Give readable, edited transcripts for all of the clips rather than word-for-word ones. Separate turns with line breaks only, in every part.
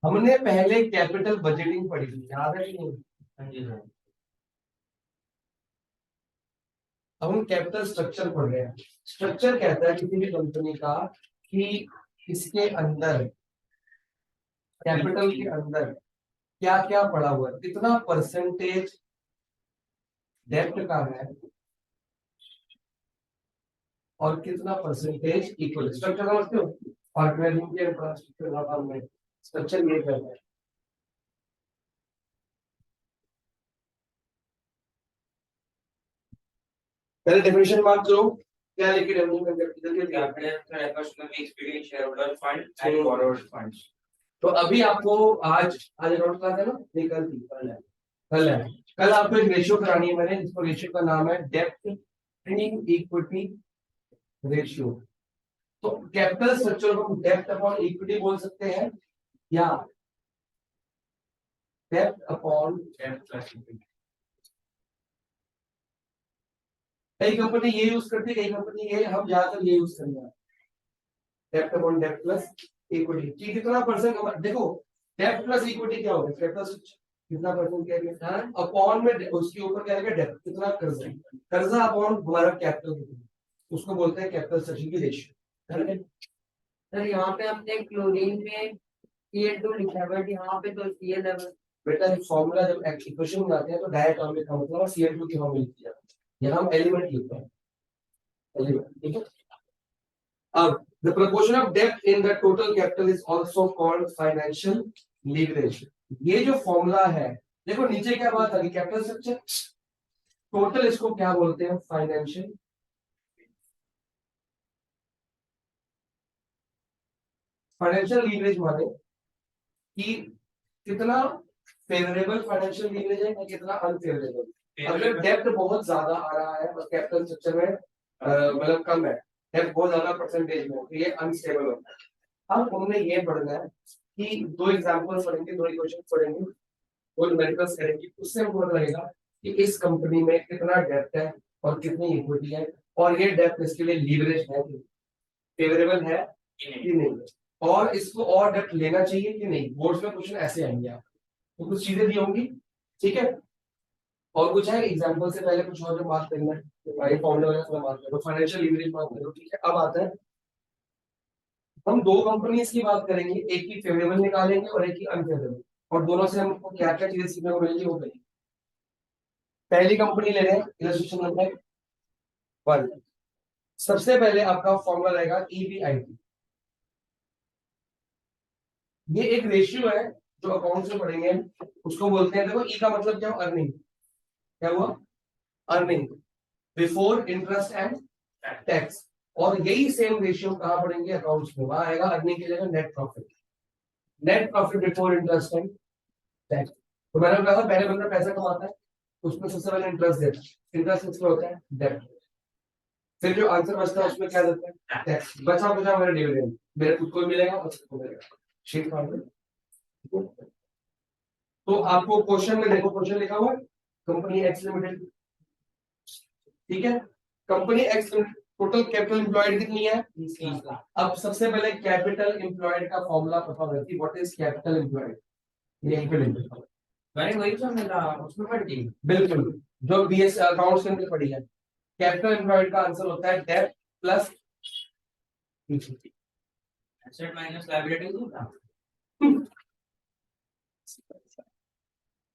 हमने पहले capital budgeting पढ़ी थी, याद है कि नहीं?
हाँ जी सर।
अब हम कैपिटल स्ट्रक्चर पढ़ रहे हैं। स्ट्रक्चर कहता है किसी भी कंपनी का कि इसके अंदर, कैपिटल के अंदर क्या क्या पड़ा हुआ है, कितना परसेंटेज डेब्ट का है और कितना परसेंटेज इक्वल। स्ट्रक्चर समझते हो? ऑर्गेनाइजेशन के इंफ्रास्ट्रक्चर में स्ट्रक्चर ये करता है। पहले डेफिनेशन मार्क करो, क्या लिखे डेफिनेशन में? तो अभी आपको आज नोट क्लास है ना, नहीं कल थी, कल है। कल आपको एक रेशियो करानी है मैंने, जिसको रेशियो का नाम है डेब्ट एंड इक्विटी रेशियो। तो कैपिटल स्ट्रक्चर को डेब्ट अपॉन इक्विटी बोल सकते हैं या डेब्ट अपॉन डेब्ट प्लस इक्विटी। कई कंपनी ये यूज करती है, कई कंपनी ये, हम ज्यादातर ये यूज करेंगे डेब्ट अपॉन डेब्ट प्लस इक्विटी। कि कितना परसेंट, देखो डेब्ट प्लस इक्विटी क्या होगा, कैपिटल कितना परसेंट क्या है, अपॉन में उसके ऊपर क्या है डेब्ट, कितना कर्जा, कर्जा अपॉन हमारा कैपिटल कितना, उसको बोलते हैं कैपिटल स्ट्रक्चर की रेशियो।
सर यहाँ पे हमने क्लोरीन में Cl2 लिखा है, बट यहाँ पे तो Cl लेवल।
बेटा एक फॉर्मूला जब इक्वेशन बनाते हैं तो डायरेक्ट फॉर्म लिखा मतलब और Cl2 की फॉर्म लिखी जाती है, यहाँ हम एलिमेंट लिखते हैं, एलिमेंट, ठीक है। अब the proportion of debt in the total capital is also called financial leverage। ये जो फॉर्मूला है, देखो नीचे क्या बात आ गई, कैपिटल स्ट्रक्चर टोटल, इसको क्या बोलते हैं, फाइनेंशियल। फाइनेंशियल लीवरेज माने कि कितना फेवरेबल फाइनेंशियल लीवरेज है या कितना अनफेवरेबल। अगर डेब्ट बहुत ज्यादा आ रहा है और कैपिटल स्ट्रक्चर में मतलब कम है, डेब्ट बहुत ज्यादा परसेंटेज में, तो ये अनस्टेबल होता है। अब हमने ये पढ़ना है कि दो एग्जांपल्स पढ़ेंगे, दो इक्वेशन पढ़ेंगे, दो न्यूमेरिकल्स करेंगे, उससे हमको पता लगेगा कि इस कंपनी में कितना डेब्ट है और कितनी इक्विटी है, और ये डेब्ट इसके लिए लीवरेज है, फेवरेबल है कि नहीं, और इसको और डेब्ट लेना चाहिए कि नहीं। बोर्ड्स में क्वेश्चन ऐसे आएंगे आप, तो कुछ चीजें दी होंगी, ठीक है। और कुछ है एग्जांपल से पहले कुछ और जो बात करना है, भाई फॉर्मूला वगैरह से बात करो, फाइनेंशियल लीवरेज बात करो, ठीक है। अब आता है, हम दो कंपनीज की बात करेंगे, एक की फेवरेबल निकालेंगे और एक की अनफेवरेबल, और दोनों से हमको क्या क्या चीजें सीखने को मिलेगी वो करेंगे। पहली कंपनी ले रहे हैं, इलस्ट्रेशन नंबर 1। सबसे पहले आपका फॉर्मूला रहेगा EBIT। ये एक रेशियो है जो अकाउंट में पढ़ेंगे, उसको बोलते हैं, देखो ई का मतलब क्या हुआ, अर्निंग, क्या हुआ, earning before interest and tax. और यही सेम रेशियो कहां पढ़ेंगे, अकाउंट्स में, वहां आएगा अर्निंग की जगह net profit, net profit before interest and tax. तो मैंने कहा था पहले बंदा पैसा कमाता है, उसमें सबसे पहले इंटरेस्ट देता है, इंटरेस्ट किसमें होता है, डेट। फिर जो आंसर बचता है उसमें क्या देता है, टैक्स। बचा बचा मेरा डिविडेंड, मेरे खुद को मिलेगा और सबको मिलेगा, शीट फाड़। तो आपको क्वेश्चन में देखो, क्वेश्चन लिखा हुआ है कंपनी एक्स लिमिटेड, ठीक है। Company x total capital employed कितनी है, 30। अब सबसे पहले कैपिटल एम्प्लॉयड का फॉर्मूला पता होगा कि व्हाट इज कैपिटल एम्प्लॉयड, यहीं पे लिख दो।
मैंने वही तो मिला उसमें पढ़ दी,
बिल्कुल, जो बीएस अकाउंट्स के अंदर पढ़ी है। कैपिटल एम्प्लॉयड का आंसर होता है debt plus equity,
asset minus liability होगा।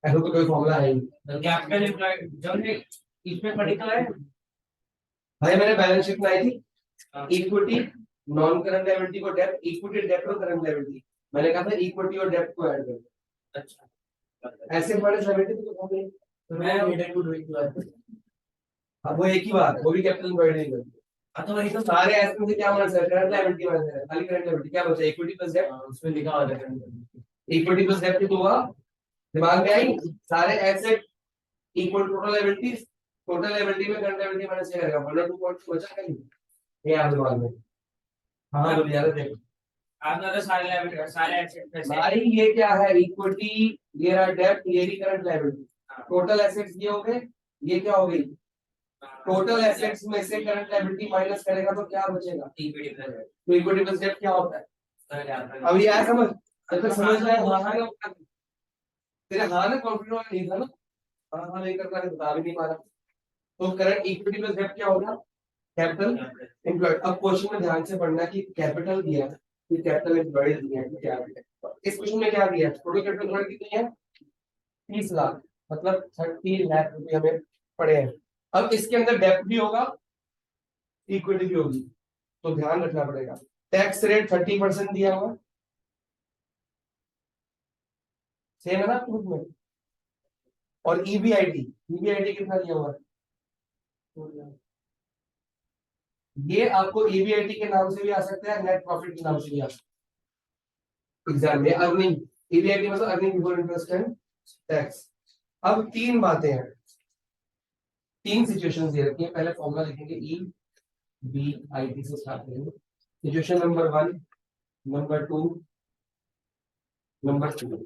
ऐसा तो कोई फॉर्मूला है ही।
कैपिटल एम्प्लॉयड जब इसमें पढ़ी तो है
भाई, मैंने बैलेंस शीट बनाई थी, इक्विटी नॉन करंट लायबिलिटी को डेट, इक्विटी डेट और करंट लायबिलिटी, मैंने कहा था इक्विटी और डेट को ऐड कर। अच्छा, ऐसे माइनस लायबिलिटी तो हो गई, तो मैं रिलेटेड टू डूइंग बात। अब वो एक ही बात, वो भी कैपिटल एम्प्लॉयड नहीं करती। हाँ तो वही तो सारे एस्पेक्ट से क्या माइनस है, करंट लायबिलिटी माइनस है, खाली करंट लायबिलिटी क्या बचा, इक्विटी प्लस डेट, उसमें लिखा हुआ है इक्विटी प्लस डेट तो हुआ, दिमाग में आई, सारे asset equal total liabilities, total liability में करंट लायबिलिटी माइनस करेगा, वरना 2 पॉइंट बचा कहीं, ये आप दिमाग में। हाँ बोलिए यार, देखो
आपने तो सारे लायबिलिटी सारे एसेट में
भाई ये क्या है, इक्विटी, ये रहा डेब्ट, ये रही करंट लायबिलिटी, टोटल एसेट्स ये हो गए, ये क्या हो गई, टोटल एसेट्स में से करंट लायबिलिटी माइनस करेगा तो क्या बचेगा,
इक्विटी प्लस
तो इक्विटी प्लस डेब्ट क्या होता है, अब ये आया समझ, जब तक समझ में आया हाँ हाँ ना, तेरे हाँ ना कॉन्फिडेंट नहीं था ना, हाँ हाँ नहीं करता, बता भी नहीं पा रहा। तो करंट इक्विटी प्लस डेब्ट क्या होगा, कैपिटल एम्प्लॉयड। अब क्वेश्चन में ध्यान से पढ़ना कि कैपिटल दिया है, कि कैपिटल एम्प्लॉयड दिया है, कि क्या है। इस क्वेश्चन में क्या दिया है, टोटल कैपिटल एम्प्लॉयड कितनी है, 30 लाख, मतलब 30 लाख रुपए हमें पड़े हैं। अब इसके अंदर डेब्ट भी होगा, इक्विटी भी होगी, तो ध्यान रखना पड़ेगा। टैक्स रेट 30% दिया हुआ, सेम है ना प्रूफ में। और ईबीआईटी कितना दिया हुआ है, ये आपको ईबीआईटी के नाम से भी आ सकता है, नेट प्रॉफिट के नाम से भी आ सकता है एग्जाम में। अर्निंग, ईबीआईटी मतलब earning before interest and tax. अब तीन बातें हैं, तीन सिचुएशंस दे रखी है, पहले फॉर्मूला लिखेंगे, ई बी आई टी से स्टार्ट करेंगे। Situation number 1, number 2, number 3।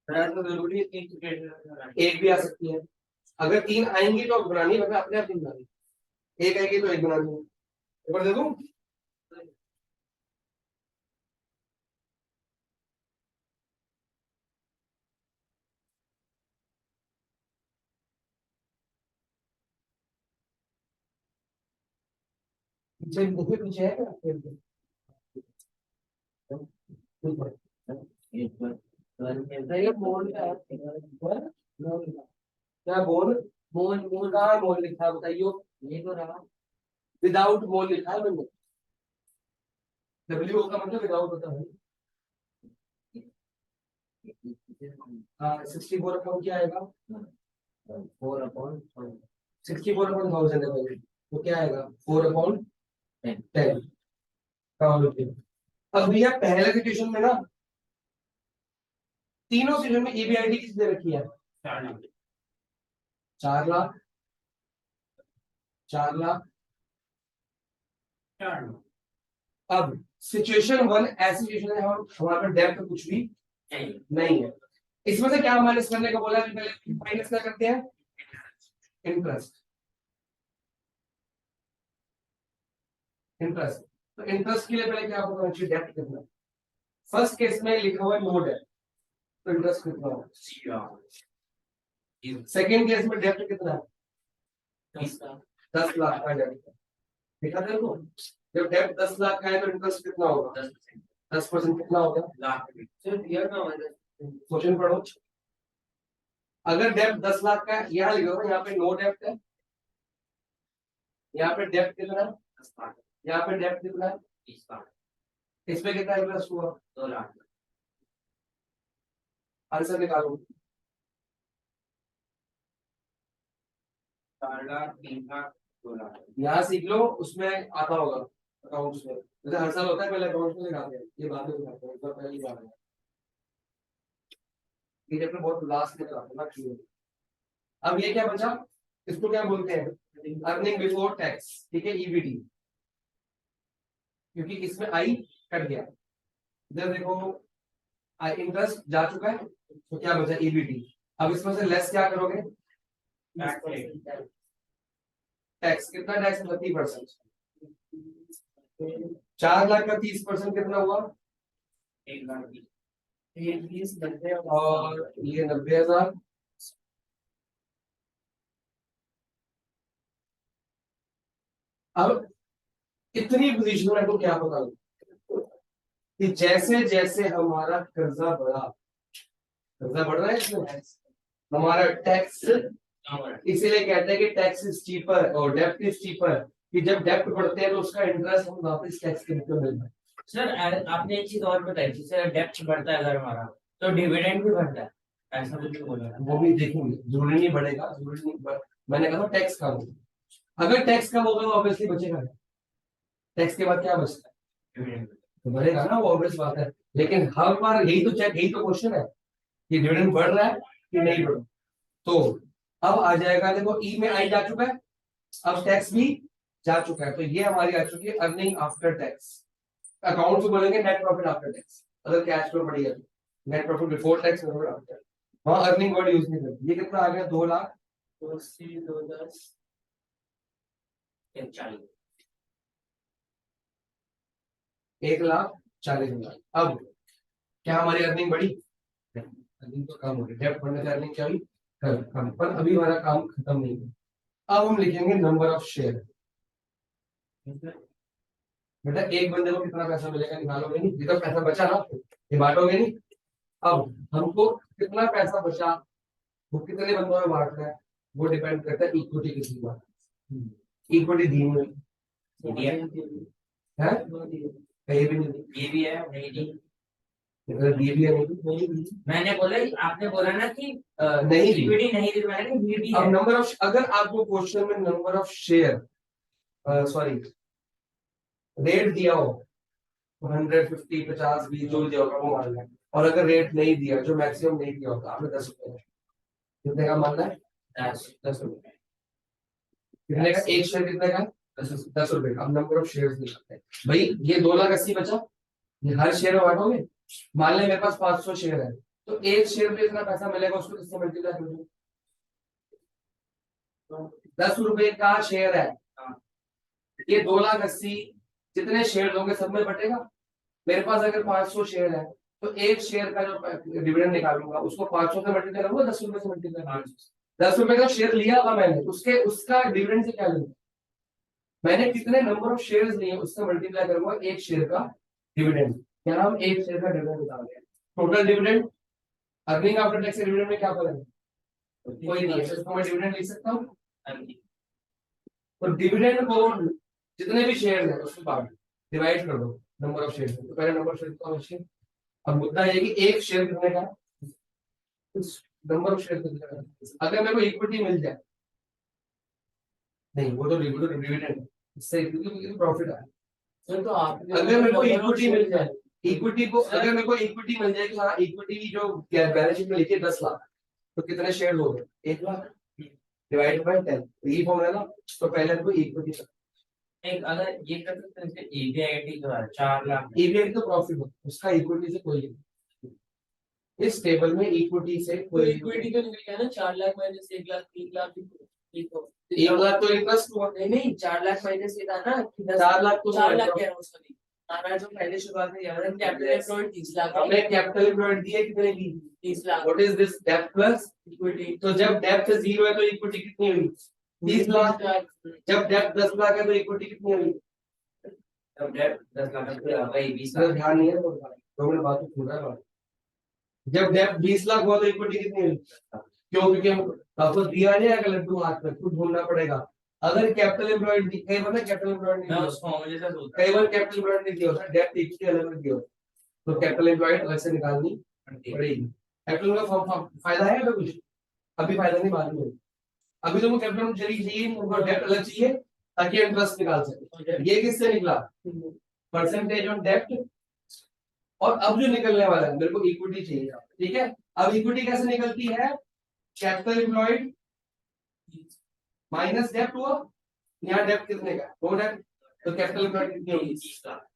तो जरूरी है 3
एक भी आ सकती है, अगर तीन आएंगी तो बनानी, वरना अपने आप नहीं बनानी। एक आएगी तो एक बनानी है। पेपर दे दूं, पीछे देखिए, पीछे है क्या,
ये बोल का है।
क्या बोल,
बोल
कहाँ है बोल लिखा है बताइयो,
ये तो रहा।
विदाउट बोल लिखा है मैंने, डब्ल्यू का मतलब विदाउट होता है। हाँ 64 अपॉन क्या आएगा, 64/1000 है पहले, तो क्या आएगा 4/10। अब भैया पहले सिचुएशन में ना, तीनों सिचुएशन में ईबीआईटी किस दे रखी है, 4 लाख, 4 लाख। अब सिचुएशन 1 ऐसी सिचुएशन है, हमारे पास डेब्ट कुछ भी नहीं है। इसमें से क्या माइनस करने का बोला है, पहले माइनस क्या करते हैं, इंटरेस्ट। इंटरेस्ट, तो इंटरेस्ट के लिए पहले क्या होगा, डेब्ट कितना। फर्स्ट केस में लिखा हुआ है नो डेब्ट, तो इंटरेस्ट कितना होगा। सेकेंड केस में डेब्ट कितना है, 10 लाख का डेब्ट। देखा था को, जब डेब्ट 10 लाख का है तो इंटरेस्ट कितना होगा, 10% कितना होगा, क्वेश्चन पढ़ो। अगर डेब्ट 10 लाख का है, यहाँ लिखो, यहाँ पे नो डेब्ट है, यहाँ पे डेब्ट कितना है, यहाँ पे डेब्ट कितना है, इसमें कितना इंटरेस्ट हुआ,
2 लाख।
आंसर निकालो।
4 लाख, 3 लाख, 2 लाख।
यहाँ सीख लो, उसमें आता होगा अकाउंट्स में, जैसे हर साल होता है, पहले अकाउंट्स में दिखाते हैं, ये बाद में दिखाते हैं, एक बार पहली बार है ये चैप्टर बहुत लास्ट में कराते हैं ना क्लियर। अब ये क्या बचा, इसको क्या बोलते हैं, अर्निंग बिफोर टैक्स, ठीक है, ईबीटी, क्योंकि इसमें आई कट गया। इधर देखो, इंटरेस्ट जा चुका है, तो क्या बचा, ईबीटी। अब इसमें से लेस क्या करोगे, टैक्स। कितना टैक्स, 30%। 4 लाख का 30% कितना हुआ,
1 लाख 20।
90, और ये 90,000। अब इतनी पोजीशन में तो क्या पता कि जैसे जैसे हमारा कर्जा बढ़ रहा है इसमें, हमारा टैक्स, इसीलिए कहते हैं कि टैक्स इज चीपर और डेब्ट इज चीपर, कि जब डेब्ट बढ़ते हैं तो उसका इंटरेस्ट हम वापस टैक्स के रूप में मिलता है।
सर आपने एक चीज और बताई थी सर, डेप्थ बढ़ता है अगर हमारा तो डिविडेंड भी बढ़ता है, ऐसा कुछ बोला है।
वो भी देखेंगे, जरूरी नहीं बढ़ेगा, जरूरी नहीं मैंने कहा टैक्स कम होगा, अगर टैक्स कम होगा तो ऑब्वियसली बचेगा, टैक्स के बाद क्या बचता है,
डिविडेंड।
तो बढ़ेगा ना, वो ऑब्वियस बात है। लेकिन हर बार यही तो चेक, यही तो क्वेश्चन है कि डिविडेंड बढ़ रहा है कि नहीं बढ़ रहा। तो अब आ जाएगा, देखो ई में आई जा चुका है, अब टैक्स भी जा चुका है, तो ये हमारी आ चुकी है अर्निंग आफ्टर टैक्स। अकाउंट से बोलेंगे नेट प्रॉफिट आफ्टर टैक्स, अगर कैश फ्लो बढ़िया तो net profit before tax, after, वहां अर्निंग वर्ड यूज नहीं करते। ये कितना आ गया, 2 लाख, 280, 210,
40।
1,40,000। अब क्या हमारी अर्निंग बढ़ी? अर्निंग तो कम हो रही, डेप्ट बढ़ने से अर्निंग क्या हुई? कम। पर अभी हमारा काम खत्म नहीं हुआ। अब हम लिखेंगे नंबर ऑफ शेयर। बेटा एक बंदे को कितना पैसा मिलेगा निकालोगे नहीं, ये तो पैसा बचा ना, ये बांटोगे नहीं। अब हमको कितना पैसा बचा, वो कितने बंदों में बांटना है, वो डिपेंड करता है इक्विटी कितनी बात। इक्विटी दी हुई है, कहीं भी नहीं दी।
ये भी है, नहीं दी।
अगर दी भी है नहीं दी।
मैंने बोला, आपने बोला ना कि
नहीं दी।
इक्विटी नहीं दी, मैंने कहा ये भी
अब
है।
नंबर ऑफ, अगर आपको क्वेश्चन में number of share sorry rate दिया हो 150, 50, 20 जो दिया होगा वो मानना है। और अगर रेट नहीं दिया, जो मैक्सिमम नहीं दिया होगा आपने 10 रुपए, कितने का मानना है? 10 रुपए। कितने का एक शेयर, कितने का? 10 रुपए का। अब नंबर ऑफ शेयर निकालते हैं भाई। ये 2,80,000 बचा, ये हर शेयर में बांटोगे। मान लें मेरे पास 500 शेयर है, तो एक शेयर पे इतना पैसा मिलेगा, उसको किससे मल्टीप्लाई करोगे? 10 रुपए का शेयर है, ये 2,80,000 जितने शेयर लोगे सब में बटेगा। मेरे पास अगर 500 शेयर है, तो एक शेयर का जो डिविडेंड निकालूंगा उसको 500 से मल्टीप्लाई करूंगा, 10 रुपए से मल्टीप्लाई। 10 रुपए का शेयर लिया था मैंने, उसके उसका डिविडेंड से क्या लूंगा? मैंने कितने नंबर ऑफ शेयर्स लिए उससे मल्टीप्लाई करूंगा एक शेयर का डिविडेंड। क्या हम एक शेयर का डिविडेंड निकाल रहे हैं? Total dividend, earning after tax dividend में क्या फर्क है? कोई नहीं है, इसको मैं डिविडेंड लिख सकता हूँ। तो डिविडेंड को जितने भी शेयर है उसको बांट डिवाइड कर दो नंबर ऑफ शेयर। तो पहले नंबर ऑफ शेयर का शेयर। अब मुद्दा ये है कि एक शेयर कितने का, नंबर ऑफ शेयर कितने का। अगर मेरे को इक्विटी मिल जाए, नहीं वो तो डिविडेंड, इससे प्रॉफिट आया।
तो आप
अगर मेरे को इक्विटी मिल जाए, इक्विटी को अगर मेरे को इक्विटी मिल जाए कि हाँ इक्विटी की जो बैलेंस शीट में लिखी है 10 लाख, तो कितने शेयर हो गए? 1 लाख डिवाइड बाय 10, यही फॉर्मूला ना। तो पहले मेरे को इक्विटी,
एक अगर ये कर सकते हैं एबीआईटी के बाद 4 लाख,
ईबीआई तो प्रॉफिट हो, उसका इक्विटी से कोई नहीं। इस टेबल में इक्विटी से
तो
कोई
इक्विटी तो निकल गया ना, 4 लाख माइनस 1 लाख, 3 लाख। ठीक हो,
1 लाख तो इंटरेस्ट हुआ।
नहीं 4 लाख माइनस ये था ना कि
4 लाख तो
4 लाख कह रहा हूँ सॉरी। मैं जो पहले शुरुआत में याद है कैपिटल एम्प्लॉयड 30 लाख
हमने कैपिटल एम्प्लॉयड दिए कितने की?
30 लाख।
What is this? डेब्ट प्लस
इक्विटी
तो जब डेब्ट 0 है तो इक्विटी कितनी हुई? 30 लाख। जब डेब्ट 10 लाख है तो इक्विटी कितनी हुई?
तब डेट 10 लाख का भाई 20
अगर
लाख।
ध्यान नहीं है तो मैंने बात सुन रहा है। जब डेब्ट 20 लाख हुआ तो इक्विटी कितनी हुई? क्यों? क्योंकि हम आपको दिया नहीं है लड्डू हाथ में, खुद ढूंढना पड़ेगा। अगर कैपिटल एम्प्लॉयड कई बार कैपिटल एम्प्लॉयड
मैं
नहीं,
उस फॉर्मूले से सोच
कई बार कैपिटल एम्प्लॉयड नहीं दिया होता, डेब्ट इक्विटी अलग अलग दिया होता, तो कैपिटल एम्प्लॉयड अलग से निकालनी पड़ेगी। कैपिटल का फायदा है कुछ? अभी फायदा नहीं, बाद में। अभी तो वो कैपिटल चाहिए, उनको डेब्ट अलग चाहिए ताकि इंटरेस्ट निकाल सके। ये किससे निकला? परसेंटेज ऑन डेब्ट। और अब जो निकलने वाला है मेरे को इक्विटी चाहिए, ठीक है। अब इक्विटी कैसे निकलती है? कैपिटल एम्प्लॉयड माइनस डेब्ट हुआ। यहाँ डेब्ट कितने का? 2 डेब्ट, तो कैपिटल एम्प्लॉयड कितनी होगी?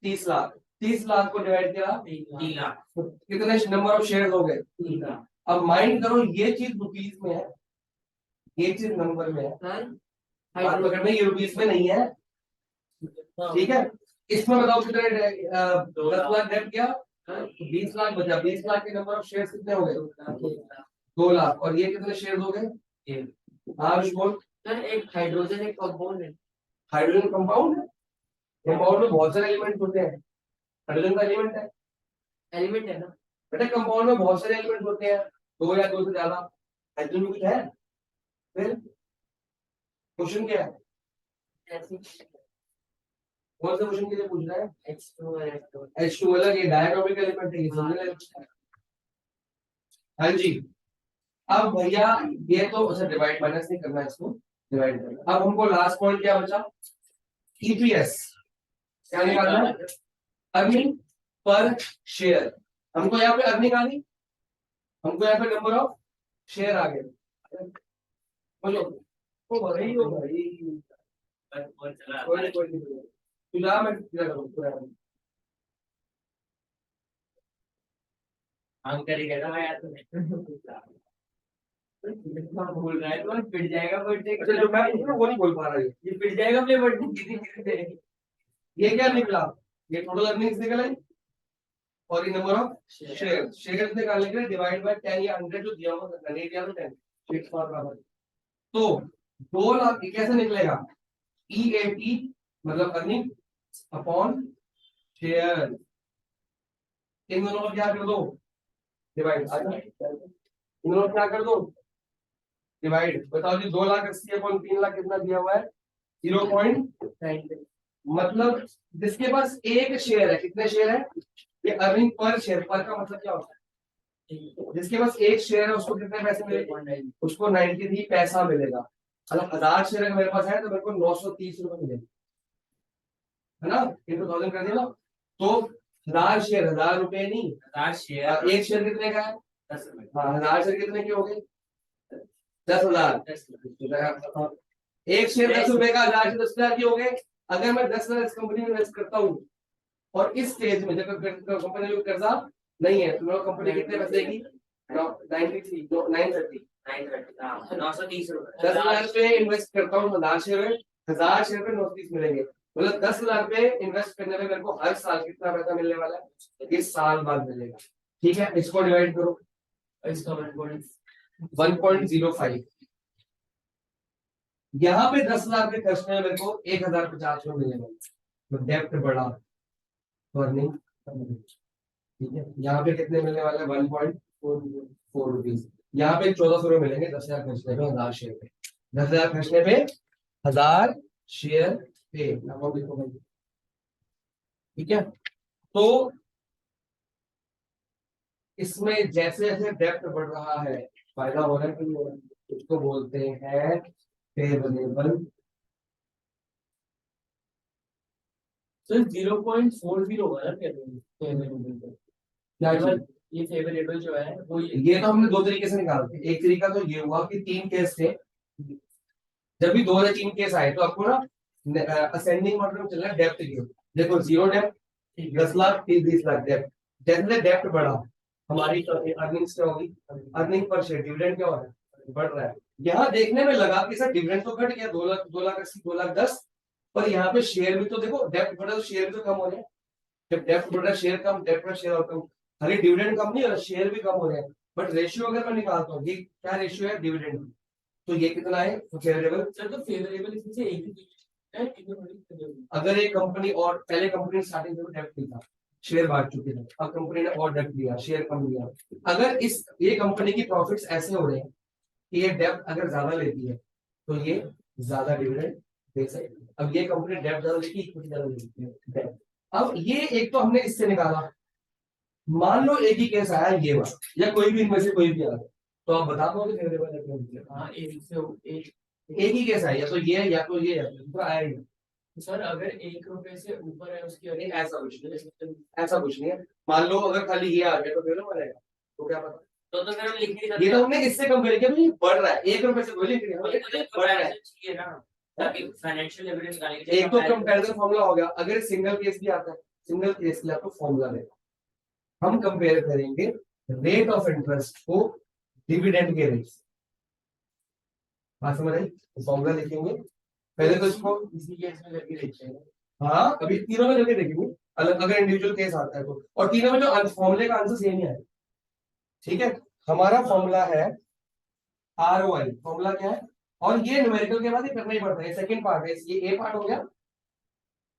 30 लाख। 30 लाख को डिवाइड किया
3 लाख।
तो कितने नंबर ऑफ शेयर हो गए?
3 लाख।
अब माइंड करो ये चीज रुपीस में है, ये चीज नंबर में है, बात पकड़ना, ये रुपीस में नहीं है, ठीक है। इसमें बताओ कितने 10 लाख डेब्ट किया, 20 लाख बचा। 20 लाख के नंबर ऑफ शेयर कितने हो गए? 2 लाख। और ये कितने शेयर हो गए? हाँ बोल।
सर एक हाइड्रोजन एक कंपाउंड है।
हाइड्रोजन कंपाउंड है, कंपाउंड में बहुत सारे एलिमेंट होते हैं, हाइड्रोजन का एलिमेंट है,
एलिमेंट है ना
बेटा। कंपाउंड में बहुत सारे एलिमेंट होते हैं, 2 या 2 से ज्यादा। हाइड्रोजन में कुछ है? फिर क्वेश्चन क्या है?
ऐसे
कौन से क्वेश्चन के लिए पूछ रहा है?
H2 और H2
H2 अलग है, डायटॉमिक एलिमेंट है, ये सिंगल एलिमेंट है। हाँ जी। अब भैया ये तो अच्छा डिवाइड माइनस नहीं करना है, इसको डिवाइड करना। अब हमको लास्ट पॉइंट क्या बचा? ईपीएस क्या निकालना है? Earning per share. हमको यहाँ पे अर्निंग आ गई, हमको यहाँ पे नंबर ऑफ शेयर आ गए। बोलो ओ भाई, ओ भाई
और चला
कोई नहीं तुझा मैं पूरा करूँ
हम करेंगे ना यार तुम्हें भूल रहा है तो पिट जाएगा बर्थडे।
अच्छा जो मैं पूछ रहा हूँ वो नहीं बोल पा रहा है।
ये पिट जाएगा अपने बर्थडे।
ये क्या निकला? ये टोटल अर्निंग्स निकल आई और ये नंबर ऑफ शेयर्स निकालने के लिए डिवाइड बाय 10 या 100 जो दिया हुआ 100 या तो 10 6 बराबर। तो 2 लाख ये कैसे निकलेगा EAT मतलब अर्निंग अपॉन शेयर, इन दोनों को क्या कर दो डिवाइड, इन दोनों को क्या कर दो डिवाइड। बताओ जी 2,80,000 अपॉन 3 लाख कितना दिया हुआ है 0.9। मतलब जिसके पास एक शेयर है, कितने शेयर है ये अर्निंग पर शेयर, पर का मतलब क्या होता है जिसके पास एक शेयर है उसको कितने पैसे मिलेंगे, उसको 93 पैसा मिलेगा। अगर 1000 शेयर अगर मेरे पास है तो मेरे को 930 रुपए मिलेंगे, है ना, इन 2000 कर दिया ना। तो 1000 शेयर 1000 रुपए नहीं,
1000 शेयर
एक शेयर कितने का है
10 रुपए।
हाँ 1000 शेयर कितने के हो गए 10,000।
10 रुपए।
एक शेयर 10 रुपए का, 1000 शेयर 10,000 के हो गए। अगर मैं 10,000 इस कंपनी में इन्वेस्ट करता हूँ और इस स्टेज में जब कंपनी में कर्जा नहीं है तो मेरा कंपनी कितने पैसे देगी 93 930
930 रुपए।
10,000 रुपए इन्वेस्ट करता हूँ 1000 शेयर में, 1000 शेयर पे 930 मिलेंगे। मतलब 10,000 रुपए इन्वेस्ट करने में मेरे को हर साल कितना पैसा मिलने वाला है, इस साल बाद मिलेगा। ठीक है, इसको डिवाइड करो
इसका
1.05। यहाँ पे 10,000 रुपए खर्च में मेरे को 1,050 में मिलेगा, तो डेप्ट बढ़ा तो अर्निंग, ठीक है। यहाँ पे कितने मिलने वाले 1.44 रुपीज, यहाँ पे 1,400 रुपए मिलेंगे 10,000 खर्चने पे 1000 शेयर पे, 10,000 खर्चने पे 1000 शेयर पे, देखो भाई ठीक है। तो इसमें जैसे जैसे डेप्ट बढ़ रहा है फायदा हो रहा है कि नहीं हो रहा है, उसको बोलते हैं फेवरेबल।
सर 0.40 होगा ना फेवरेबल का?
क्या
केवल ये फेवरेबल जो है वो
ये तो हमने दो तरीके से निकालते। एक तरीका तो ये हुआ कि 3 केस थे, जब भी 2 या 3 केस आए तो आपको ना असेंडिंग ऑर्डर में चलना डेप्ट की। देखो 0 डेप्ट 10 लाख 20 लाख डेप्ट, जैसे डेप्ट बढ़ा हमारी अर्निंग्स क्या होगी, अर्निंग पर शेयर डिविडेंड क्या हो रहा है बढ़ रहा है। यहाँ देखने में लगा कि सर डिविडेंड तो घट गया 2 लाख 2,80,000 2,10,000, पर यहाँ पे शेयर भी तो देखो डेप्ट बढ़ा तो शेयर भी तो कम हो रहे हैं। जब डेप्ट बढ़ रहा है शेयर कम, डेप्ट बढ़ा शेयर और कम, खाली डिविडेंड कम नहीं हो रहा शेयर भी कम हो रहे हैं। बट रेशियो अगर मैं निकालता हूँ ये क्या रेशियो है डिविडेंड, तो ये कितना है फेवरेबल।
सर तो फेवरेबल इसमें से एक ही है
अगर एक कंपनी और पहले कंपनी स्टार्टिंग में डेप्ट नहीं था, शेयर बांट चुके थे, अब कंपनी ने और डेप्ट लिया, शेयर कम लिया। अगर इस ये कंपनी की प्रॉफिट्स ऐसे हो रहे हैं कि ये डेप्ट अगर ज्यादा लेती है तो ये ज्यादा डिविडेंड दे सकती है। अब ये कंपनी डेप्ट ज्यादा लेती है, इक्विटी ज्यादा लेती है। अब ये एक तो हमने इससे निकाला, मान लो एक ही केस आया ये वाला या कोई भी इनमें से कोई भी आ गया, तो आप बता पाओगे फेवरेबल है क्या?
हाँ एक से
एक ही केस आया, या तो ये या तो ये तो आया ही।
सर अगर 1 रुपए से ऊपर है उसकी
नहीं ऐसा कुछ नहीं, ऐसा कुछ नहीं है। मान लो अगर खाली ये आ गया तो फेवरेबल रहेगा, तो क्या पता।
तो फिर हम लिख नहीं
ये
सकते
तो हमने इससे कंपेयर किया भाई बढ़ रहा है 1 रुपए से, बोलिए बढ़ रहा है।
चाहिए ना ताकि फाइनेंशियल एविडेंस निकालने के लिए
एक तो कंपैरिजन फॉर्मूला हो गया, अगर सिंगल केस भी आता है सिंगल केस के लिए आपको फॉर्मूला देगा। हम कंपेयर करेंगे रेट ऑफ इंटरेस्ट को डिविडेंड के रेट से, बात समझ आई। फॉर्मूला लिखेंगे पहले तो इसको
इसी केस में करके देखते हैं।
हाँ अभी तीनों में करके देखेंगे अलग, अगर इंडिविजुअल केस आता है तो, और तीनों में जो फॉर्मूले का आंसर सेम ही है। ठीक है, हमारा फॉर्मूला है ROI, फॉर्मूला क्या है, और ये न्यूमेरिकल के बाद ये करना ही पड़ता है, सेकंड पार्ट है, ये ए पार्ट हो गया,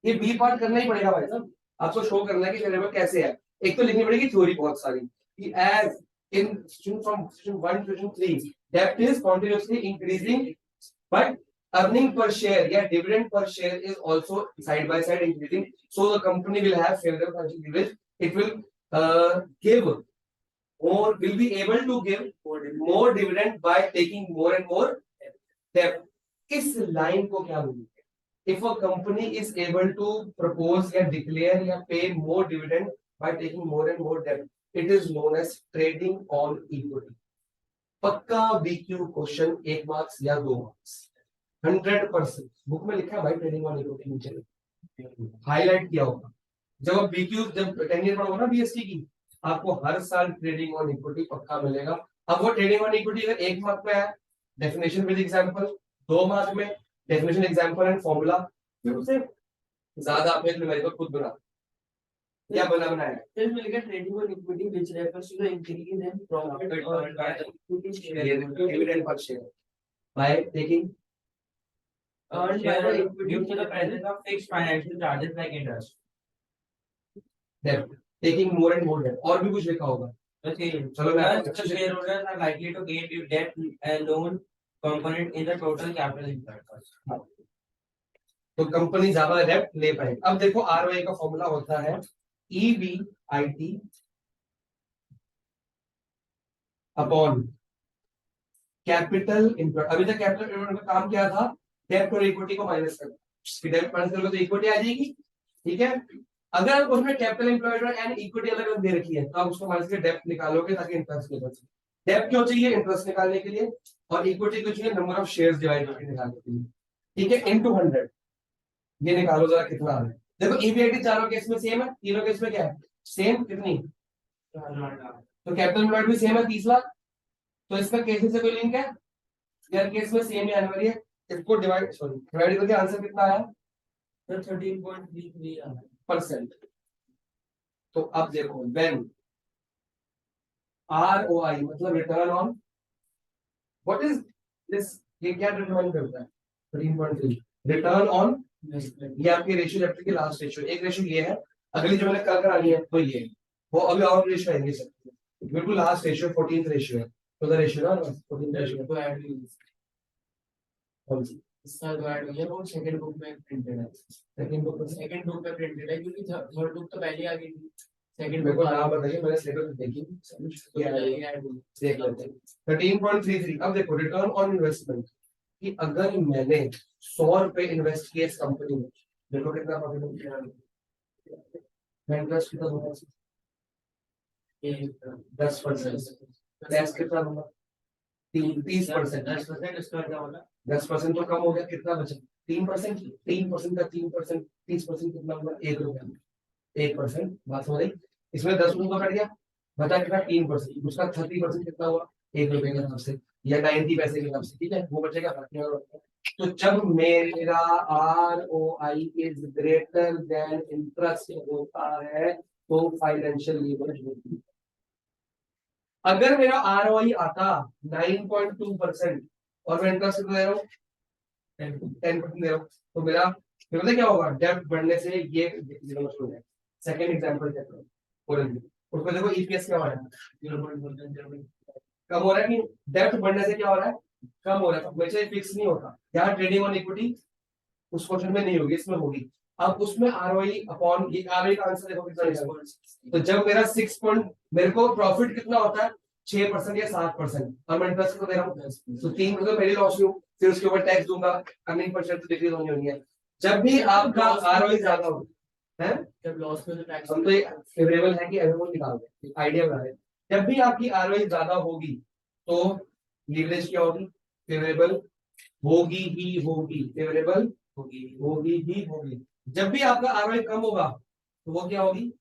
ये बी पार्ट करना ही पड़ेगा भाई साहब। आपको शो करना है कि फेवरेबल कैसे है। एक तो लिखनी पड़ेगी थ्योरी बहुत सारी कि as in from section 1 to section 3 डेप्ट is continuously increasing but earning per share या dividend per share is also side by side increasing, so the company will have favorable financial leverage. It will give or will be able to give more dividend by taking more and more debt. इस line को क्या बोलते हैं? If a company is able to propose या declare या pay more dividend by taking more and more debt, it is known as trading on equity. पक्का BQ question 1 marks या 2 marks 100% book में लिखा है भाई, ट्रेडिंग ऑन इक्विटी नीचे highlight किया होगा। जब आप BQ जब 10 ईयर पढ़ोगे ना BST की, आपको हर साल ट्रेडिंग ऑन इक्विटी पक्का मिलेगा। अब वो ट्रेडिंग ऑन इक्विटी अगर 1 मार्क में है डेफिनेशन विद एग्जांपल, 2 मार्क में डेफिनेशन एग्जांपल एंड फॉर्मूला, फिर उससे ज्यादा आपने न्यूमेरिकल खुद बना। क्या बना बनाया
Then we'll get trading on equity which refers to the increase in profit earned by the equity share.
Dividend per share by taking
Earned by the equity
Due to the presence of fixed financial charges like interest.
Debt taking more and more debt और भी कुछ लिखा होगा
Okay.
चलो मैं
Thus, the shareholders are likely to gain if debt and loan component in the total capital incurred.
तो company ज्यादा date ले पाएगी अब देखो आरओआई का फॉर्मूला होता है EBIT अपॉन कैपिटल इनपुट अभी तक कैपिटल इनपुट का काम क्या था डेट और इक्विटी को माइनस करना डेट माइनस करोगे तो इक्विटी आ जाएगी ठीक है अगर उसमें कैपिटल एम्प्लॉयड एंड इक्विटी अलग अलग दे रखी है तो आप उसको माइनस करके डेप्ट निकालोगे ताकि इंटरेस्ट निकल सके डेप्ट क्यों चाहिए इंटरेस्ट निकालने के लिए और इक्विटी क्यों चाहिए नंबर ऑफ शेयर्स डिवाइड करके निकालने के लिए ठीक है इनटू 100 ये निकालो जरा कितना आ रहा है देखो EBIT चारों केस में सेम है तीनों केस में क्या है सेम कितनी तो कैपिटल एम्प्लॉयड भी सेम है 30 लाख तो इसका केस से कोई लिंक है यार केस में सेम ही आने वाली है इसको डिवाइड करके आंसर कितना आया
The 13.33
परसेंट तो अब देखो व्हेन ROI मतलब return on what is this ये क्या डिटरमाइन करता है 13.3 रिटर्न ऑन
investment.
ये आपकी रेशियो चैप्टर की लास्ट रेशियो एक रेशियो ये है अगली जो मैंने कल करानी है वो ये है वो अभी और रेशियो आएंगे सब बिल्कुल लास्ट रेशियो 14th रेशियो है तो द रेशियो ना 14th रेशियो
तो ऐड हुई
कौन सी
इसका जो ऐड हुई है वो सेकंड बुक में प्रिंटेड है
सेकंड बुक
सेकंड बुक में प्रिंटेड है क्योंकि थर्ड बुक तो पहले आ गई थी सेकंड
मेरे
बुक
को नाम बताइए मैंने सिलेबस देखी
तो ये ऐड हुई
देख लेते हैं 13.33 अब देखो रिटर्न ऑन इन्वेस्टमेंट कि अगर मैंने 100 रुपए इन्वेस्ट किए इस कंपनी में देखो कितना प्रॉफिट हो गया मैं इन्वेस्ट कितना दूंगा 10% टैक्स कितना दूंगा 30%
10% इसका क्या होगा
10% तो कम हो गया कितना बचा 3% 3% का 3% 30% कितना होगा 1 रुपया 1% बात हो रही इसमें 10 रुपये कट गया बचा कितना 3% उसका 30% कितना हुआ 1 रुपए के हिसाब से या 90 पैसे के हिसाब से ठीक है वो बचेगा तो जब मेरा ROI is greater than interest होता है तो फाइनेंशियल लीवरेज होती है अगर मेरा ROI आता 9.2% और मैं इंटरेस्ट दे रहा हूँ 10% दे रहा हूँ तो मेरा फिर पता क्या होगा डेब्ट बढ़ने से ये सेकंड एग्जांपल चेक करो उसको देखो EPS क्या हो रहा है कम हो रहा है कि डेब्ट बढ़ने से क्या हो रहा है कम हो रहा है वैसे फिक्स नहीं होता यहाँ ट्रेडिंग ऑन इक्विटी उस क्वेश्चन में नहीं होगी इसमें होगी अब उसमें ROI अपॉन ये ROI का आंसर देखो कितना निकला तो जब मेरा 6 पॉइंट मेरे को प्रॉफिट कितना होता है 6% या 7% और मैं इंटरेस्ट को दे रहा हूँ तो 3% मेरी लॉस हुई फिर उसके ऊपर टैक्स दूंगा अर्निंग परसेंट तो डिक्रीज होनी है जब भी आपका ROI ज्यादा हो है
जब लॉस में तो टैक्स
हम तो फेवरेबल है कि एवरेबल निकाल दें आइडिया बना रहे जब भी आपकी ROI ज्यादा होगी तो लीवरेज क्या होगी फेवरेबल होगी ही होगी फेवरेबल होगी ही होगी जब भी आपका ROI कम होगा तो वो क्या होगी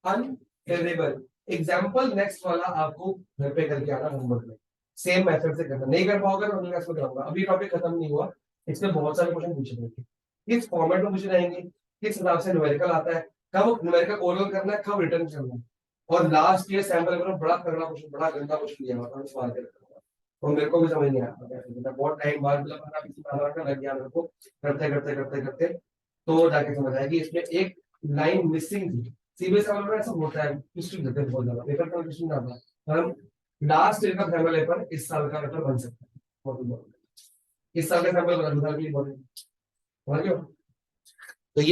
अनफेवरेबल एग्जाम्पल नेक्स्ट वाला आपको घर पे करके आना होमवर्क में सेम मेथड से करना नहीं कर पाओगे तो अगली क्लास में कराऊंगा अभी टॉपिक खत्म नहीं हुआ इसमें बहुत सारे क्वेश्चन पूछे जाएंगे किस फॉर्मेट में पूछे जाएंगे किस हिसाब से न्यूमेरिकल आता है कब न्यूमेरिकल ओरल करना है कब रिटर्न करना है और लास्ट ईयर सैंपल में बड़ा तगड़ा क्वेश्चन बड़ा गंदा क्वेश्चन दिया हुआ था सवाल तो मेरे को भी समझ नहीं आया बहुत टाइम बाद मतलब लग गया मेरे को करते करते करते करते तो जाके समझ आया कि इसमें एक लाइन मिसिंग थी सीबीएसई वालों में ऐसा होता है हिस्ट्री देते हैं बहुत ज्यादा पेपर का क्वेश्चन आता है हम लास्ट ईयर का सैंपल पेपर इस साल का पेपर बन सकता है इस साल का सैंपल बना के लिए बोल रहे हो